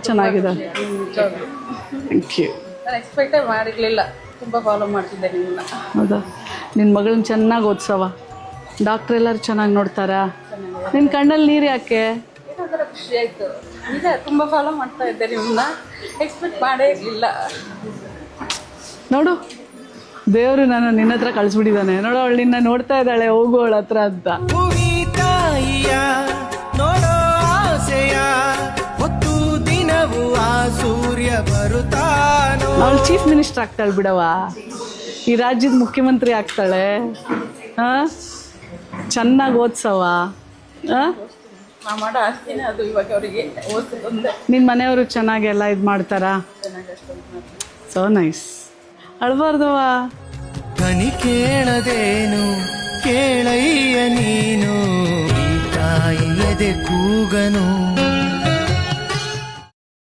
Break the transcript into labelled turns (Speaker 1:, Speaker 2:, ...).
Speaker 1: ಚೆನ್ನಾಗಿದೆ. Thank you.
Speaker 2: ನಾನು ಎಕ್ಸ್ಪೆಕ್ಟೇ ಮಾಡಿರಲಿಲ್ಲ, ತುಂಬ ಫಾಲೋ ಮಾಡ್ತಿದ್ದೆ ನಿಮ್ಮನ್ನ.
Speaker 1: ಹೌದಾ? ನಿನ್ನ ಮಗಳನ್ನ ಚೆನ್ನಾಗಿ ಓದಿಸವ, ಡಾಕ್ಟ್ರ್ ಎಲ್ಲರೂ ಚೆನ್ನಾಗಿ ನೋಡ್ತಾರಾ? ನಿನ್ನ ಕಣ್ಣಲ್ಲಿ ನೀರು ಯಾಕೆ?
Speaker 2: ಏನೋ ಖುಷಿ ಆಯಿತು. ಈಗ ತುಂಬ ಫಾಲೋ ಮಾಡ್ತಾ ಇದ್ದೆ ನಿಮ್ಮನ್ನ, ಎಕ್ಸ್ಪೆಕ್ಟ್ ಮಾಡೇ ಇರಲಿಲ್ಲ.
Speaker 1: ನೋಡು, ದೇವರು ನಾನು ನಿನ್ನ ಹತ್ರ ಕಳಿಸ್ಬಿಟ್ಟಿದ್ದಾನೆ. ನೋಡು, ಅವಳು ನಿನ್ನ ನೋಡ್ತಾ ಇದ್ದಾಳೆ, ಹೋಗು ಅವಳ ಹತ್ರ ಅಂತ.
Speaker 3: ನೋಡೋ ಆಸೆಯ ಹೊತ್ತು ದಿನವೂ ಆ ಸೂರ್ಯ ಬರುತ್ತಾನೋ.
Speaker 1: ಅವಳು ಚೀಫ್ ಮಿನಿಸ್ಟರ್ ಆಗ್ತಾಳೆ ಬಿಡವ, ಈ ರಾಜ್ಯದ ಮುಖ್ಯಮಂತ್ರಿ ಆಗ್ತಾಳೆ. ಹಾಂ, ಚೆನ್ನಾಗಿ ಓದ್ಸವ. ಹಾಂ,
Speaker 2: ನಾ ಮಾಡೋ ಆಸ್ತಿನೇ ಅದು. ಇವಾಗ ಅವರಿಗೆ ಓದಿಸೋದೊಂದೇ.
Speaker 1: ನಿನ್ನ ಮನೆಯವರು ಚೆನ್ನಾಗಿ ಎಲ್ಲ ಇದು ಮಾಡ್ತಾರಾ?
Speaker 2: ಚೆನ್ನಾಗಿ ಅಷ್ಟೊಂದು ಮಾಡ್ತಾರೆ.
Speaker 1: So nice. ಅಳ್ಬಾರ್ದವ.
Speaker 3: ಕನಿ ಕೇಳದೇನು ಕೇಳಯ್ಯ ನೀನು, ತಾಯಿಯದೆ ಕೂಗನು.